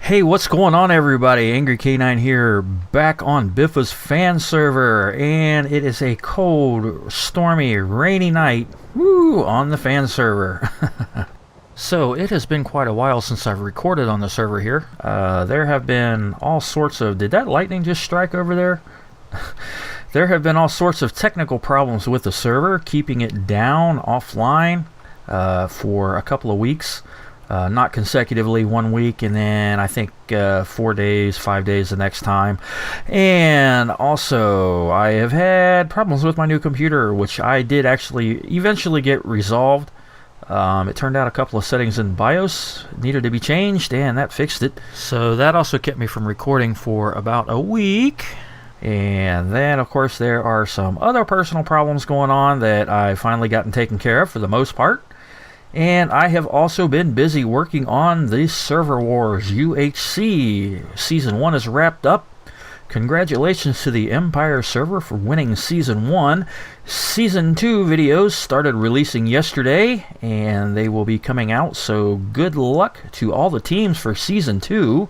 Hey, what's going on, everybody? Angry K9 here, back on Biffa's Fan Server, and it is a cold, stormy, rainy night, on the fan server. So, it has been quite a while since I've recorded on the server here. There have been all sorts of... Did that lightning just strike over there? There have been all sorts of technical problems with the server, keeping it down, offline, for a couple of weeks. Not consecutively, 1 week, and then I think 4 days, 5 days the next time. And also, I have had problems with my new computer, which I did actually eventually get resolved. It turned out a couple of settings in BIOS needed to be changed, and that fixed it. So that also kept me from recording for about a week. And then, of course, there are some other personal problems going on that I've finally gotten taken care of for the most part. And I have also been busy working on the Server Wars UHC. Season 1 is wrapped up. Congratulations to the Empire server for winning Season 1. Season 2 videos started releasing yesterday, and they will be coming out, so good luck to all the teams for Season 2.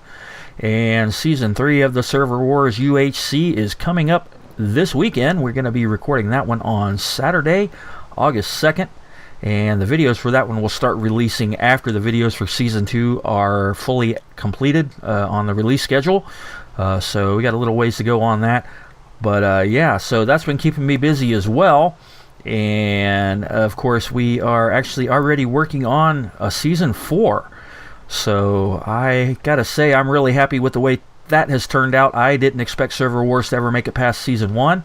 And Season 3 of the Server Wars UHC is coming up this weekend. We're going to be recording that one on Saturday, August 2nd. And the videos for that one will start releasing after the videos for Season 2 are fully completed on the release schedule. So we got a little ways to go on that. But yeah, so that's been keeping me busy as well. And of course, we are actually already working on a Season 4. So I gotta say, I'm really happy with the way that has turned out. I didn't expect Server Wars to ever make it past Season 1.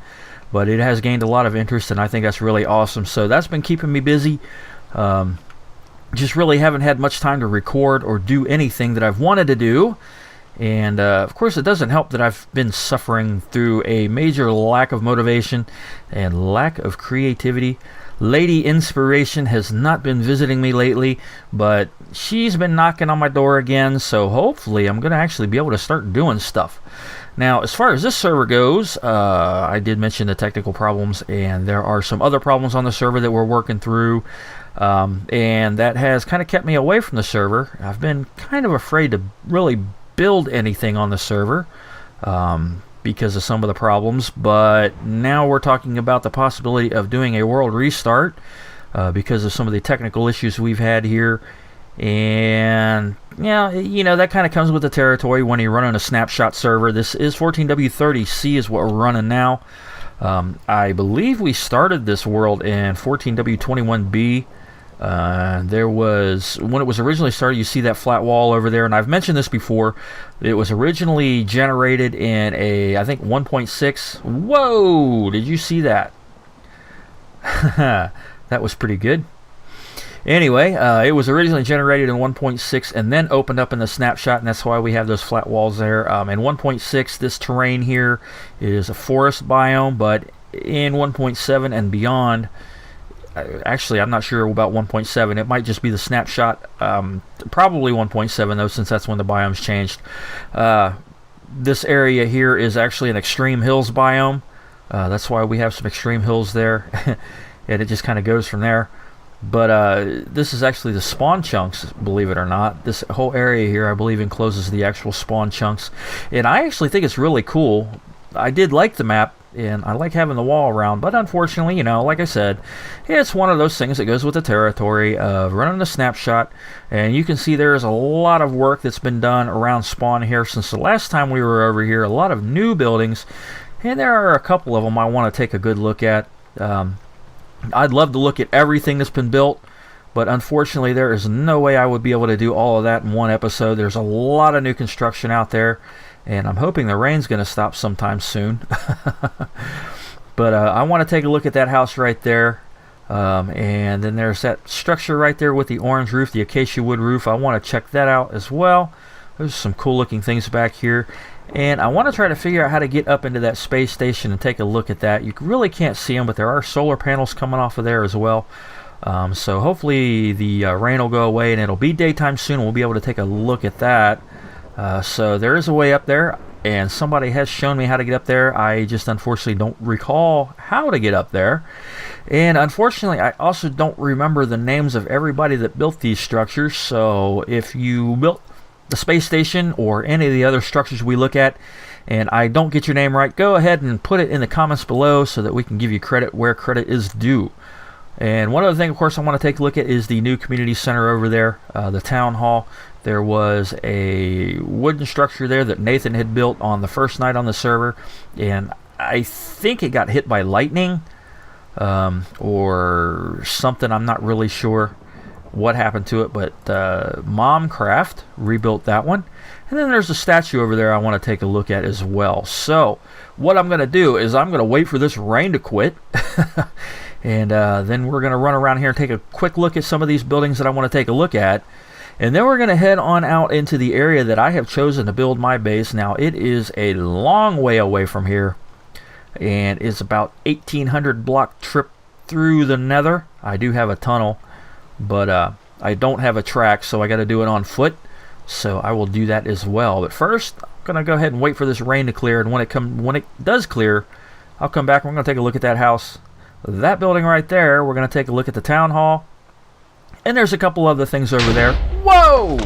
But it has gained a lot of interest, and I think that's really awesome. So that's been keeping me busy. Just really haven't had much time to record or do anything that I've wanted to do. And of course, it doesn't help that I've been suffering through a major lack of motivation and lack of creativity. Lady Inspiration has not been visiting me lately, but she's been knocking on my door again. So hopefully I'm going to actually be able to start doing stuff. Now, as far as this server goes, I did mention the technical problems, and there are some other problems on the server that we're working through, and that has kind of kept me away from the server. I've been kind of afraid to really build anything on the server because of some of the problems, but now we're talking about the possibility of doing a world restart because of some of the technical issues we've had here. And yeah, you know, that kind of comes with the territory when you're running a snapshot server. This is 14W30C is what we're running now. I believe we started this world in 14W21B. There was, when it was originally started, you see that flat wall over there, and I've mentioned this before. It was originally generated in a, I think, 1.6. Whoa! Did you see that? That was pretty good. Anyway, it was originally generated in 1.6 and then opened up in the snapshot, and that's why we have those flat walls there. In 1.6, this terrain here is a forest biome, but in 1.7 and beyond, actually, I'm not sure about 1.7. It might just be the snapshot. Probably 1.7, though, since that's when the biomes changed. This area here is actually an extreme hills biome. That's why we have some extreme hills there, and it just kind of goes from there. But this is actually the spawn chunks, believe it or not. This whole area here, I believe, encloses the actual spawn chunks. And I actually think it's really cool. I did like the map, and I like having the wall around. But unfortunately, you know, like I said, it's one of those things that goes with the territory of running the snapshot. And you can see there's a lot of work that's been done around spawn here since the last time we were over here. A lot of new buildings. And there are a couple of them I want to take a good look at. I'd love to look at everything that's been built, but unfortunately there is no way I would be able to do all of that in one episode. There's a lot of new construction out there, and I'm hoping the rain's going to stop sometime soon. But I want to take a look at that house right there, and then there's that structure right there with the orange roof, the acacia wood roof. I want to check that out as well. There's some cool looking things back here. And I want to try to figure out how to get up into that space station and take a look at that. You really can't see them, but there are solar panels coming off of there as well. So hopefully the rain will go away and it'll be daytime soon. We'll be able to take a look at that. So there is a way up there, and somebody has shown me how to get up there. I just unfortunately don't recall how to get up there. And unfortunately, I also don't remember the names of everybody that built these structures. So if you built the space station or any of the other structures we look at, and I don't get your name right, go ahead and put it in the comments below so that we can give you credit where credit is due. And one other thing, of course, I want to take a look at is the new community center over there, the town hall. There was a wooden structure there that Nathan had built on the first night on the server, and I think it got hit by lightning or something. I'm not really sure what happened to it, but Momcraft rebuilt that one. And then there's a statue over there I want to take a look at as well. So what I'm going to do is I'm going to wait for this rain to quit. And then we're going to run around here and take a quick look at some of these buildings that I want to take a look at. And then we're going to head on out into the area that I have chosen to build my base. Now, it is a long way away from here, and it's about 1,800 block trip through the Nether. I do have a tunnel, but I don't have a track, so I got to do it on foot. So I will do that as well. But first, I'm going to go ahead and wait for this rain to clear, and when it does clear, I'll come back and we're going to take a look at that house. That building right there, we're going to take a look at the town hall. And there's a couple other things over there. Whoa!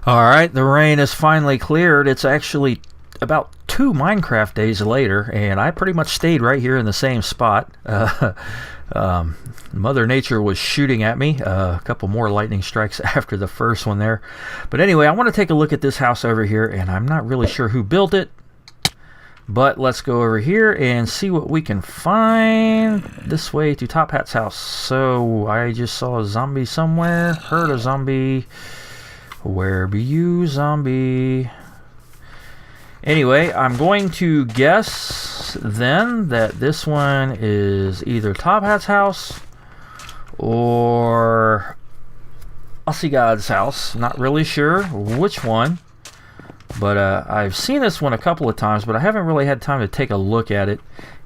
Alright, the rain has finally cleared. It's actually about 2 Minecraft days later, and I pretty much stayed right here in the same spot. Mother Nature was shooting at me. A couple more lightning strikes after the first one there. But anyway, I want to take a look at this house over here, and I'm not really sure who built it. But let's go over here and see what we can find. This way to Top Hat's house. So I just saw a zombie somewhere. Heard a zombie. Where be you, zombie? Anyway, I'm going to guess then that this one is either Top Hat's house or Aussie God's house. Not really sure which one. But I've seen this one a couple of times, but I haven't really had time to take a look at it.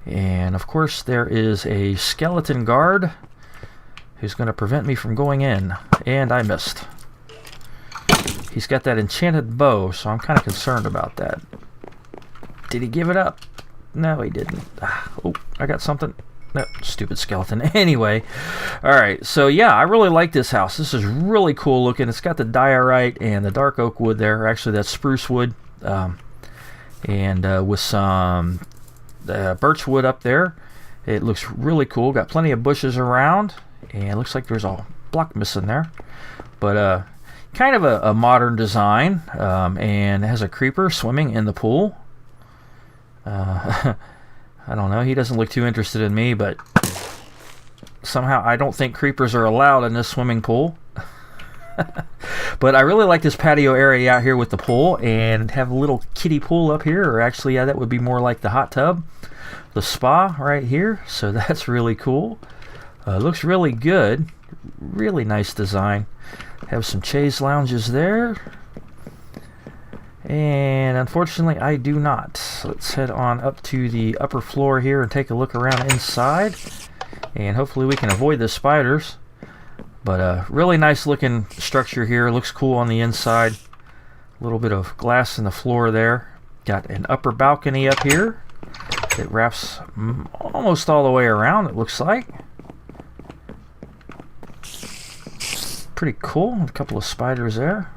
And of course there is a skeleton guard who's going to prevent me from going in. And I missed. He's got that enchanted bow, so I'm kind of concerned about that. Did he give it up? No, he didn't. Oh, I got something. No, stupid skeleton. Anyway, alright, so yeah, I really like this house. This is really cool looking. It's got the diorite and the dark oak wood there. Actually, that's spruce wood. And with some birch wood up there. It looks really cool. Got plenty of bushes around. And it looks like there's a block missing there. But kind of a modern design. And it has a creeper swimming in the pool. I don't know, he doesn't look too interested in me, but somehow I don't think creepers are allowed in this swimming pool. But I really like this patio area out here with the pool, and have a little kiddie pool up here, or actually, yeah, that would be more like the hot tub. The spa right here, so that's really cool. Looks really good. Really nice design. Have some chaise lounges there. And unfortunately I do not. So let's head on up to the upper floor here and take a look around inside, and hopefully we can avoid the spiders. But really nice looking structure here. Looks cool on the inside. A little bit of glass in the floor there. Got an upper balcony up here. It wraps almost all the way around, it looks like. Pretty cool. A couple of spiders there.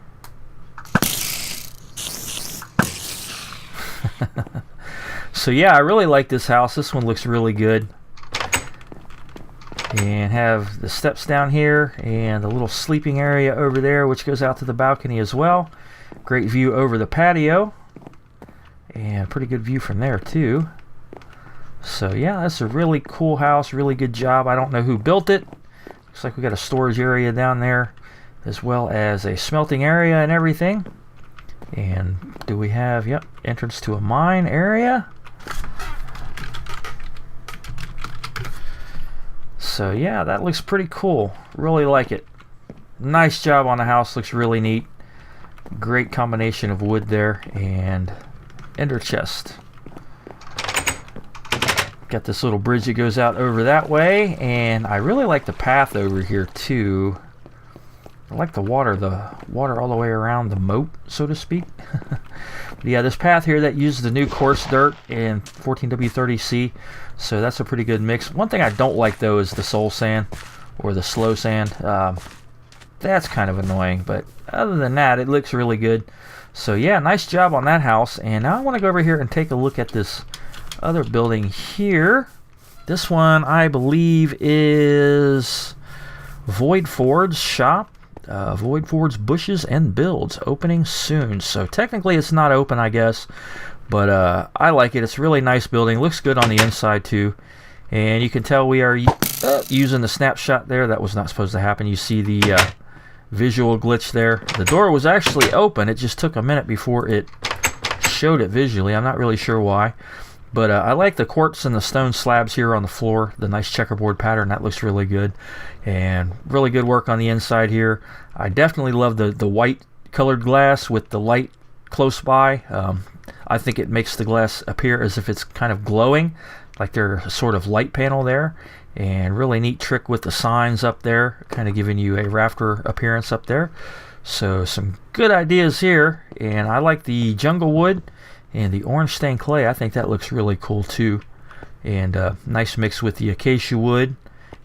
So yeah, I really like this house. This one looks really good. And have the steps down here and a little sleeping area over there, which goes out to the balcony as well. Great view over the patio, and pretty good view from there too. So yeah, that's a really cool house. Really good job. I don't know who built it. Looks like we got a storage area down there, as well as a smelting area and everything. And do we have, yep, entrance to a mine area. So yeah, that looks pretty cool. Really like it. Nice job on the house. Looks really neat. Great combination of wood there, and ender chest. Got this little bridge that goes out over that way, and I really like the path over here too. I like the water all the way around the moat, so to speak. But yeah, this path here that uses the new coarse dirt and 14W30C, so that's a pretty good mix. One thing I don't like though is the soul sand or the slow sand. That's kind of annoying, but other than that, it looks really good. So yeah, nice job on that house. And now I want to go over here and take a look at this other building here. This one I believe is Void Ford's shop. Void Ford's Bushes and Builds, opening soon. So technically it's not open, I guess, but I like it. It's a really nice building. Looks good on the inside too. And you can tell we are using the snapshot there. That was not supposed to happen. You see the visual glitch there. The door was actually open. It just took a minute before it showed it visually. I'm not really sure why. But I like the quartz and the stone slabs here on the floor. The nice checkerboard pattern. That looks really good. And really good work on the inside here. I definitely love the white colored glass with the light close by. I think it makes the glass appear as if it's kind of glowing, like there's a sort of light panel there. And really neat trick with the signs up there, kind of giving you a rafter appearance up there. So some good ideas here. And I like the jungle wood and the orange stained clay. I think that looks really cool too. And nice mix with the acacia wood.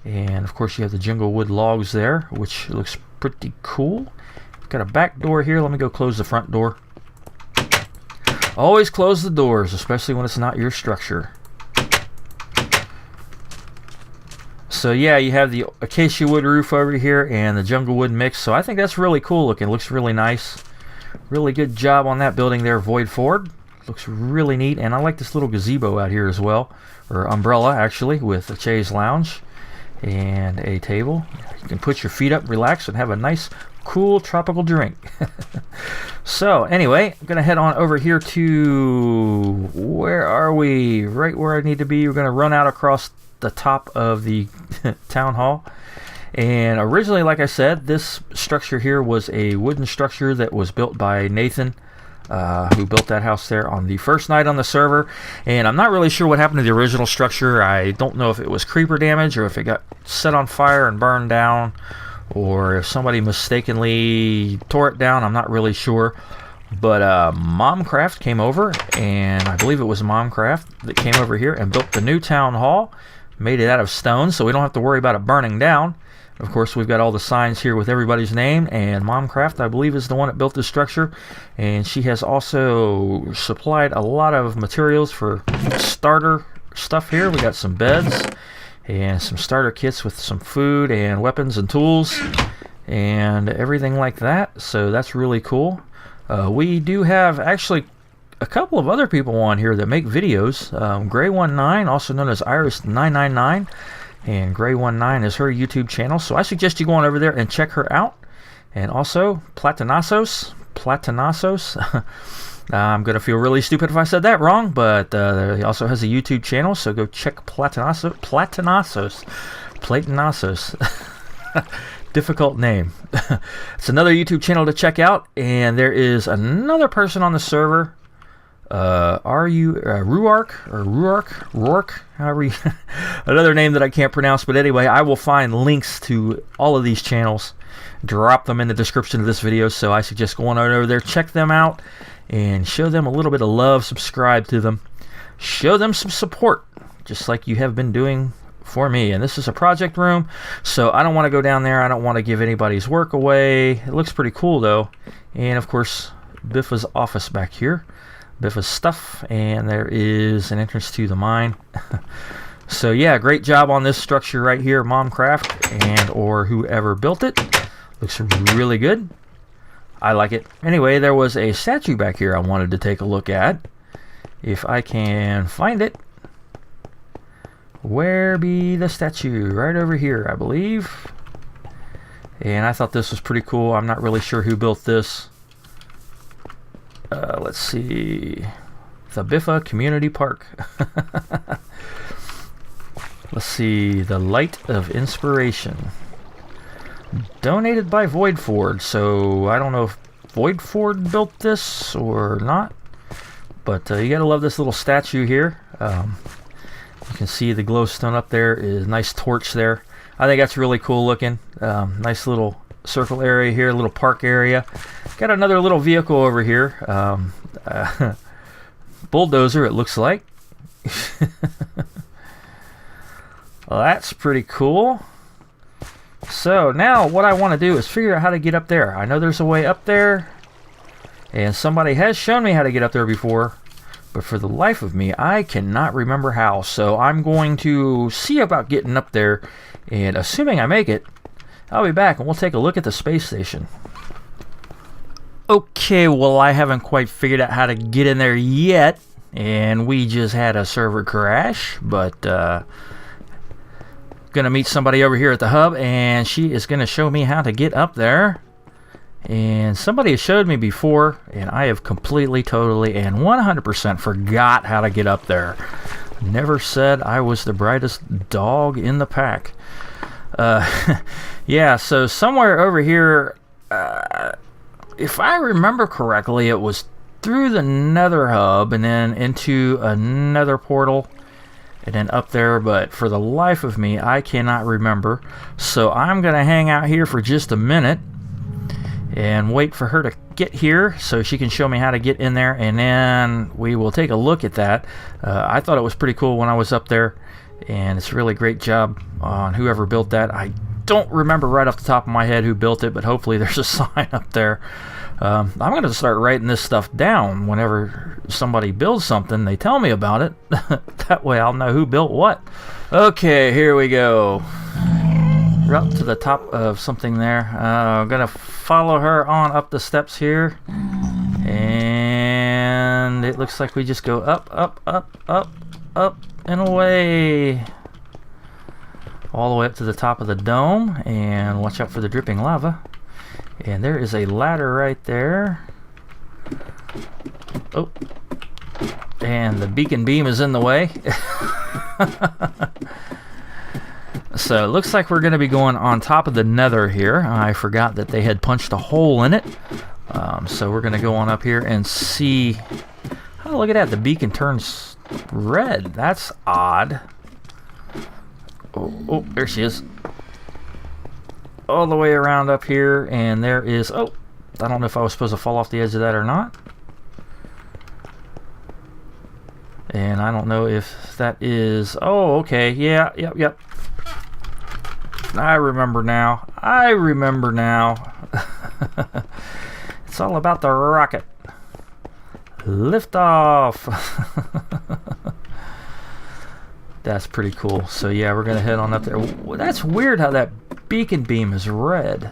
And of course you have the jungle wood logs there, which looks pretty cool. Got a back door here. Let me go close the front door. Always close the doors, especially when it's not your structure. So yeah, you have the acacia wood roof over here and the jungle wood mix. So I think that's really cool looking. Looks really nice. Really good job on that building there, Void Ford. Looks really neat. And I like this little gazebo out here as well, or umbrella actually, with a chaise lounge and a table. You can put your feet up, relax, and have a nice cool tropical drink. So anyway, I'm gonna head on over here to, where are we? Right where I need to be. We're gonna run out across the top of the town hall. And originally, like I said, this structure here was a wooden structure that was built by Nathan, who built that house there on the first night on the server. And I'm not really sure what happened to the original structure. I don't know if it was creeper damage or if it got set on fire and burned down, or if somebody mistakenly tore it down. I'm not really sure. But Momcraft came over, and I believe it was Momcraft that came over here and built the new town hall. Made it out of stone, so we don't have to worry about it burning down. Of course, we've got all the signs here with everybody's name, and Momcraft, I believe, is the one that built this structure. And she has also supplied a lot of materials for starter stuff here. We got some beds and some starter kits with some food and weapons and tools and everything like that. So that's really cool. We do have actually a couple of other people on here that make videos. Gray19, also known as Iris999, and Gray19 is her YouTube channel. So I suggest you go on over there and check her out. And also Platanasos. I'm gonna feel really stupid if I said that wrong, but he also has a YouTube channel, so go check Platanasos. Difficult name. It's another YouTube channel to check out. And there is another person on the server. Ruark, however you, another name that I can't pronounce, but anyway, I will find links to all of these channels, drop them in the description of this video, so I suggest going on over there, check them out, and show them a little bit of love, subscribe to them, show them some support, just like you have been doing for me. And this is a project room, so I don't want to go down there, I don't want to give anybody's work away. It looks pretty cool though. And of course, Biffa's office back here. Biffa's stuff, and there is an entrance to the mine. So yeah, great job on this structure right here, Momcraft and or whoever built it. Looks really good. I like it. Anyway, there was a statue back here I wanted to take a look at. If I can find it. Where be the statue? Right over here, I believe. And I thought this was pretty cool. I'm not really sure who built this. Let's see, the Biffa Community Park. Let's see, the Light of Inspiration. Donated by Void Ford, so I don't know if Void Ford built this or not, but you gotta love this little statue here. You can see the glowstone up there is nice torch there. I think that's really cool looking. Nice little circle area here, little park area. Got another little vehicle over here. bulldozer, it looks like. Well, that's pretty cool. So now what I want to do is figure out how to get up there. I know there's a way up there, and somebody has shown me how to get up there before, but for the life of me, I cannot remember how. So I'm going to see about getting up there, and assuming I make it, I'll be back and we'll take a look at the space station. Okay, well, I haven't quite figured out how to get in there yet, and we just had a server crash, but gonna meet somebody over here at the hub, and she is gonna show me how to get up there. And somebody has showed me before, and I have completely, totally, and 100% forgot how to get up there. Never said I was the brightest dog in the pack. Yeah, so somewhere over here, if I remember correctly, it was through the Nether Hub and then into another portal and then up there, but for the life of me, I cannot remember. So I'm going to hang out here for just a minute and wait for her to get here so she can show me how to get in there, and then we will take a look at that. I thought it was pretty cool when I was up there, and it's a really great job on whoever built that. I don't remember right off the top of my head who built it, but hopefully there's a sign up there. I'm going to start writing this stuff down whenever somebody builds something. They tell me about it. That way I'll know who built what. Okay, here we go. We're up to the top of something there. I'm going to follow her on up the steps here. And it looks like we just go up, up, up, up, up, and away. All the way up to the top of the dome. And watch out for the dripping lava. And there is a ladder right there. Oh. And the beacon beam is in the way. So it looks like we're going to be going on top of the Nether here. I forgot that they had punched a hole in it. So we're going to go on up here and see. Oh, look at that. The beacon turns red. That's odd. Oh, there she is. All the way around up here, and there is, oh, I don't know if I was supposed to fall off the edge of that or not. And I don't know if that is, oh, okay, yeah, yep. I remember now. It's all about the rocket. Lift off. That's pretty cool. So yeah, we're gonna head on up there. That's weird how that beacon beam is red.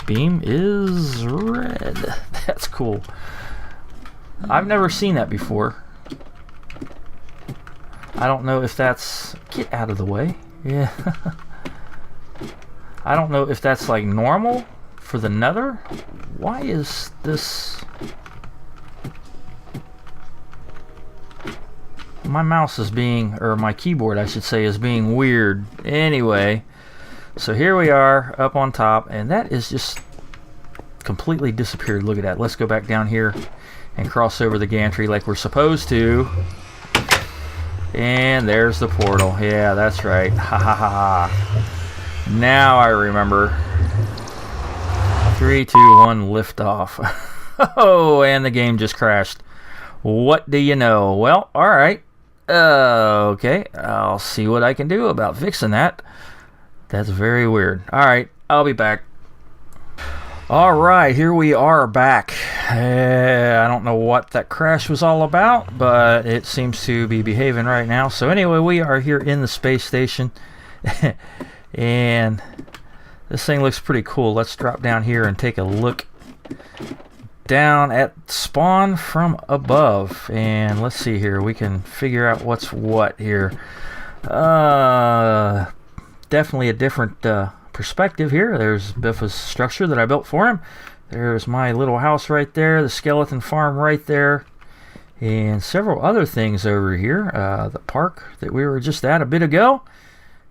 Beam is red. That's cool. I've never seen that before. I don't know if that's... Get out of the way. Yeah. I don't know if that's like normal for the Nether. Why is this... My mouse is being, or my keyboard I should say, is being weird. Anyway, so here we are up on top, and that is just completely disappeared. Look at that. Let's go back down here and cross over the gantry like we're supposed to. And there's the portal. Yeah, that's right. Ha ha ha. Now I remember. 3, 2, 1, lift off. Oh, and the game just crashed. What do you know? Well, alright. Okay, I'll see what I can do about fixing that. That's very weird. Alright, I'll be back. Alright, here we are back. I don't know what that crash was all about, but it seems to be behaving right now. So anyway, we are here in the space station. And this thing looks pretty cool. Let's drop down here and take a look down at spawn from above, and let's see here, we can figure out what's what here. Definitely a different perspective here. There's Biffa's structure that I built for him. There's my little house right there, the skeleton farm right there, and several other things over here. The park that we were just at a bit ago,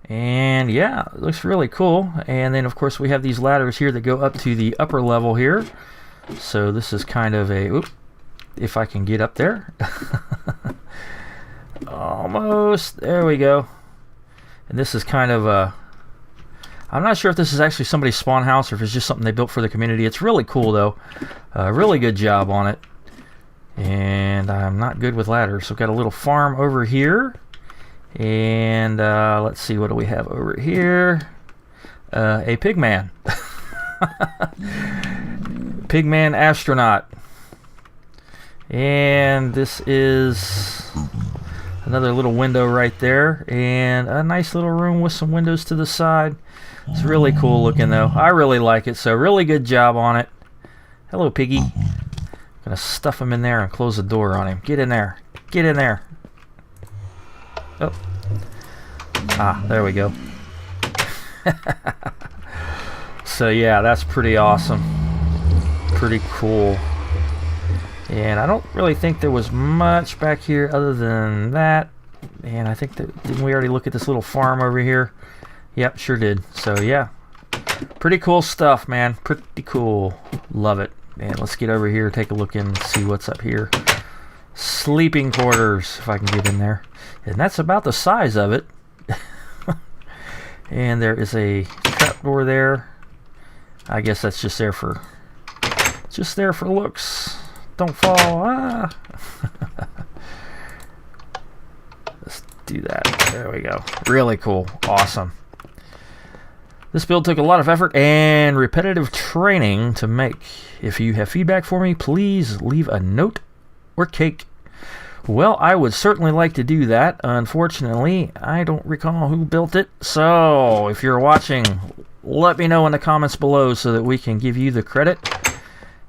and yeah, it looks really cool. And then of course we have these ladders here that go up to the upper level here. So this is kind of a, oop, if I can get up there. Almost, there we go. And this is kind of a, I'm not sure if this is actually somebody's spawn house or if it's just something they built for the community. It's really cool though. Really good job on it. And I'm not good with ladders, so got a little farm over here. And let's see, what do we have over here? A pigman. Pigman astronaut. And this is another little window right there, and a nice little room with some windows to the side. It's really cool looking though. I really like it, so really good job on it. Hello, piggy. Gonna stuff him in there and close the door on him. Get in there. Get in there. Oh. Ah, there we go. So yeah, that's pretty awesome. Pretty cool. And I don't really think there was much back here other than that. And I think that, didn't we already look at this little farm over here? Yep, sure did. So yeah, pretty cool stuff, man. Pretty cool. Love it. And let's get over here, take a look in and see what's up here. Sleeping quarters, if I can get in there. And that's about the size of it. And there is a trapdoor there. I guess that's just there for looks. Don't fall. Ah. Let's do that. There we go. Really cool. Awesome. This build took a lot of effort and repetitive training to make. If you have feedback for me, please leave a note or cake. Well, I would certainly like to do that. Unfortunately, I don't recall who built it. So, if you're watching, let me know in the comments below so that we can give you the credit.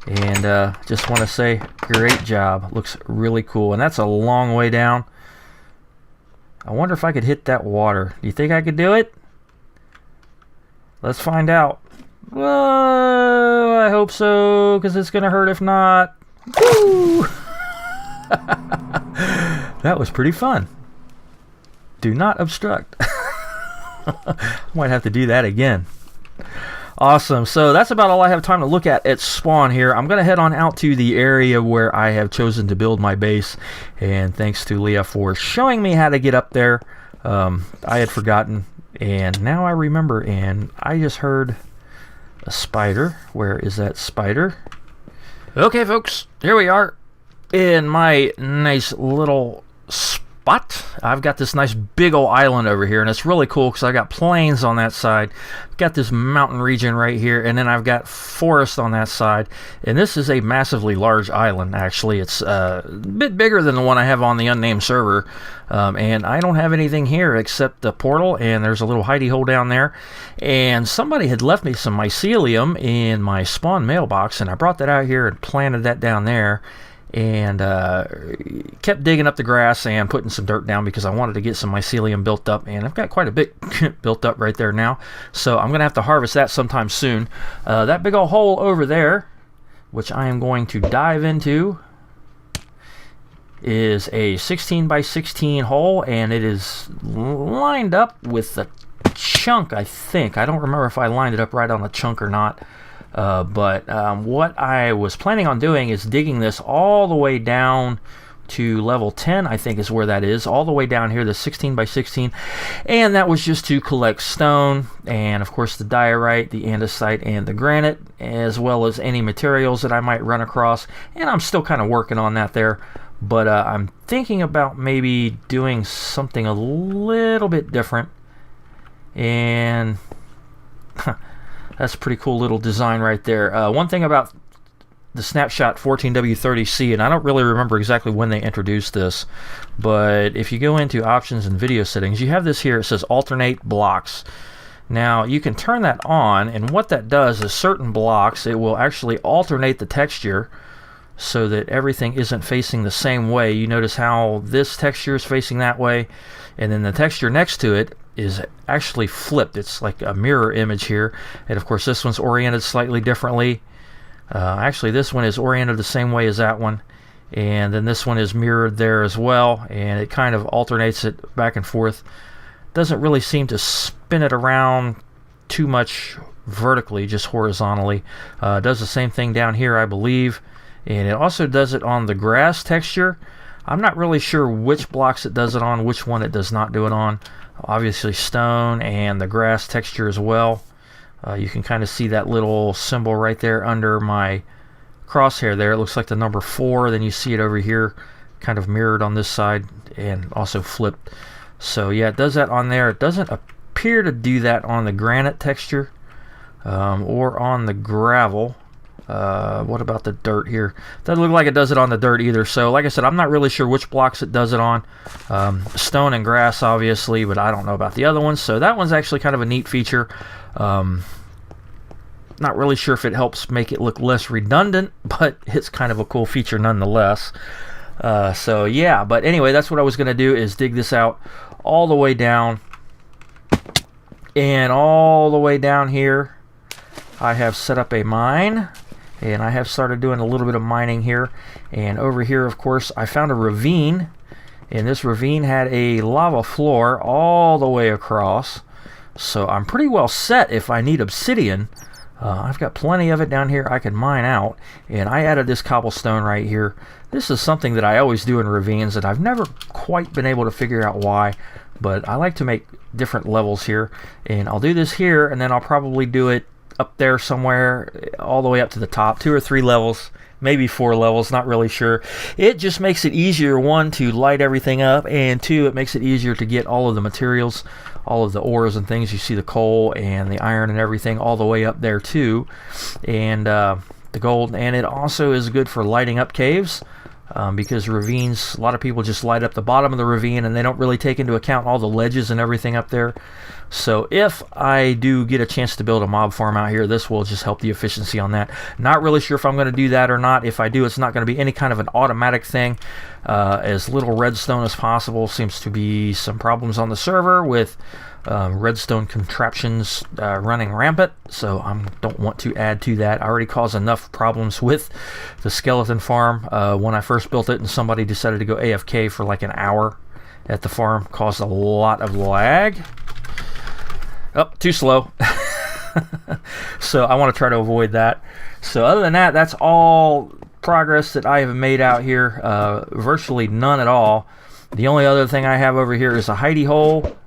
And just want to say, great job. Looks really cool. And that's a long way down. I wonder if I could hit that water. Do you think I could do it? Let's find out. Whoa, I hope so, because it's going to hurt if not. Woo! That was pretty fun. Do not obstruct. Might have to do that again. Awesome. So that's about all I have time to look at spawn here. I'm going to head on out to the area where I have chosen to build my base. And thanks to Leah for showing me how to get up there. I had forgotten. And now I remember. And I just heard a spider. Where is that spider? Okay, folks. Here we are in my nice little spot. I've got this nice big old island over here, and it's really cool because I got plains on that side, got this mountain region right here, and then I've got forest on that side. And this is a massively large island. Actually, it's a bit bigger than the one I have on the unnamed server, and I don't have anything here except the portal, and there's a little hidey hole down there. And somebody had left me some mycelium in my spawn mailbox, and I brought that out here and planted that down there. And kept digging up the grass and putting some dirt down because I wanted to get some mycelium built up, and I've got quite a bit built up right there now, so I'm gonna have to harvest that sometime soon. That big old hole over there, which I am going to dive into, is a 16 by 16 hole, and it is lined up with the chunk. I think I don't remember if I lined it up right on the chunk or not. But what I was planning on doing is digging this all the way down to level 10, I think is where that is, all the way down here, the 16 by 16, and that was just to collect stone, and of course the diorite, the andesite, and the granite, as well as any materials that I might run across, and I'm still kind of working on that there, but I'm thinking about maybe doing something a little bit different, and that's a pretty cool little design right there. One thing about the Snapshot 14W30C, and I don't really remember exactly when they introduced this, but if you go into options and video settings, you have this here. It says alternate blocks. Now you can turn that on, and what that does is certain blocks, it will actually alternate the texture so that everything isn't facing the same way. You notice how this texture is facing that way, and then the texture next to it is actually flipped. It's like a mirror image here, and of course this one's oriented slightly differently. Actually this one is oriented the same way as that one, and then this one is mirrored there as well, and it kind of alternates it back and forth. Doesn't really seem to spin it around too much vertically, just horizontally. Does the same thing down here, I believe, and it also does it on the grass texture. I'm not really sure which blocks it does it on, which one it does not do it on. Obviously stone and the grass texture as well. You can kind of see that little symbol right there under my crosshair there. It looks like the number 4. Then you see it over here, kind of mirrored on this side and also flipped. So yeah, it does that on there. It doesn't appear to do that on the granite texture or on the gravel. What about the dirt here? Doesn't look like it does it on the dirt either. So like I said, I'm not really sure which blocks it does it on. Stone and grass obviously, but I don't know about the other ones. So that one's actually kind of a neat feature. Not really sure if it helps make it look less redundant, but it's kind of a cool feature nonetheless. So yeah, but anyway, that's what I was going to do, is dig this out all the way down. And all the way down here, I have set up a mine. And I have started doing a little bit of mining here. And over here, of course, I found a ravine. And this ravine had a lava floor all the way across. So I'm pretty well set if I need obsidian. I've got plenty of it down here I can mine out. And I added this cobblestone right here. This is something that I always do in ravines, and I've never quite been able to figure out why. But I like to make different levels here. And I'll do this here, and then I'll probably do it up there somewhere all the way up to the top. 2 or 3 levels, maybe 4 levels, not really sure. It just makes it easier, 1, to light everything up, and 2, it makes it easier to get all of the materials, all of the ores and things. You see the coal and the iron and everything all the way up there too, and the gold. And it also is good for lighting up caves, because ravines, a lot of people just light up the bottom of the ravine and they don't really take into account all the ledges and everything up there. So if I do get a chance to build a mob farm out here, this will just help the efficiency on that. Not really sure if I'm going to do that or not. If I do, it's not going to be any kind of an automatic thing. As little redstone as possible. Seems to be some problems on the server with redstone contraptions running rampant, so I don't want to add to that. I already caused enough problems with the skeleton farm when I first built it, and somebody decided to go AFK for like an hour at the farm. Caused a lot of lag. Oh, too slow. So I want to try to avoid that. So other than that, that's all progress that I have made out here. Virtually none at all. The only other thing I have over here is a hidey hole.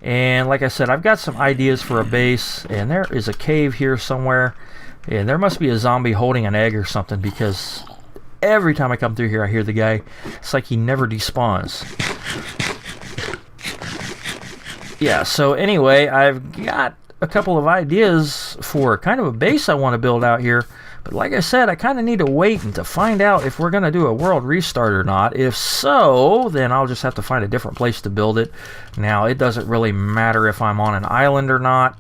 And like I said, I've got some ideas for a base, and there is a cave here somewhere, and there must be a zombie holding an egg or something, because every time I come through here I hear the guy. It's like he never despawns. Yeah, so anyway, I've got a couple of ideas for kind of a base I want to build out here. But like I said, I kind of need to wait and to find out if we're going to do a world restart or not. If so, then I'll just have to find a different place to build it. Now, it doesn't really matter if I'm on an island or not.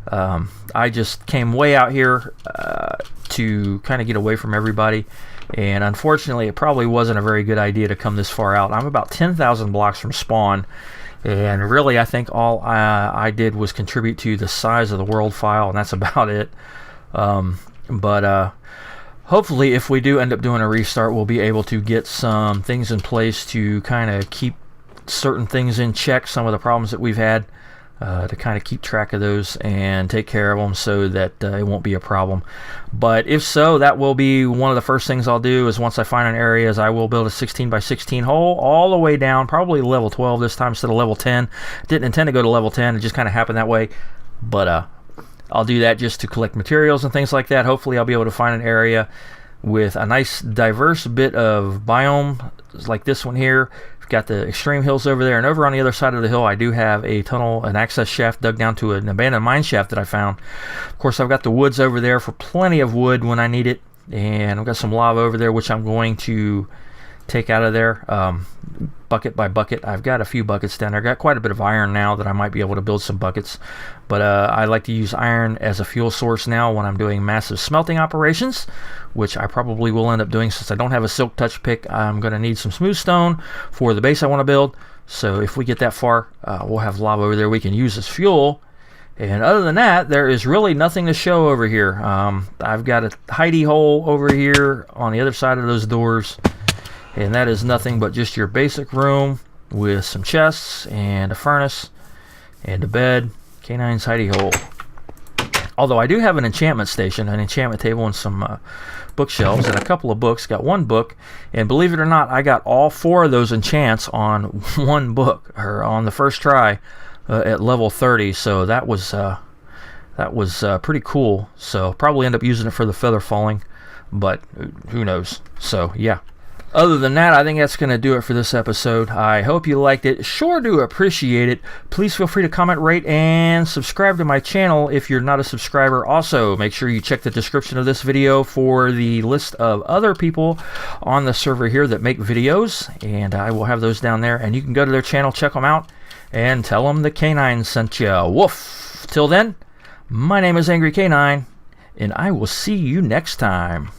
I just came way out here to kind of get away from everybody. And unfortunately, it probably wasn't a very good idea to come this far out. I'm about 10,000 blocks from spawn. And really, I think all I did was contribute to the size of the world file, and that's about it. But hopefully, if we do end up doing a restart, we'll be able to get some things in place to kind of keep certain things in check, some of the problems that we've had, to kind of keep track of those and take care of them so that it won't be a problem. But if so, that will be one of the first things I'll do. Is once I find an area, is I will build a 16 by 16 hole all the way down, probably level 12 this time instead of level 10. Didn't intend to go to level 10, it just kind of happened that way. But I'll do that just to collect materials and things like that. Hopefully I'll be able to find an area with a nice diverse bit of biome like this one here. We've got the extreme hills over there, and over on the other side of the hill I do have a tunnel, an access shaft dug down to an abandoned mine shaft that I found. Of course, I've got the woods over there for plenty of wood when I need it, and I've got some lava over there which I'm going to take out of there bucket by bucket. I've got a few buckets down there. I've got quite a bit of iron now that I might be able to build some buckets, but I like to use iron as a fuel source now when I'm doing massive smelting operations, which I probably will end up doing. Since I don't have a silk touch pick, I'm going to need some smooth stone for the base I want to build. So if we get that far, we'll have lava over there we can use as fuel. And other than that, there is really nothing to show over here. I've got a hidey hole over here on the other side of those doors, and that is nothing but just your basic room with some chests and a furnace and a bed. K9's hidey hole. Although I do have an enchantment station, an enchantment table, and some bookshelves and a couple of books. Got one book, and believe it or not, I got all 4 of those enchants on one book, or on the first try at level 30. So that was That was pretty cool. So probably end up using it for the feather falling, but who knows. So yeah. Other than that, I think that's going to do it for this episode. I hope you liked it. Sure do appreciate it. Please feel free to comment, rate, and subscribe to my channel if you're not a subscriber. Also, make sure you check the description of this video for the list of other people on the server here that make videos, and I will have those down there. And you can go to their channel, check them out, and tell them the K9 sent you. Woof! Till then, my name is Angry K9, and I will see you next time.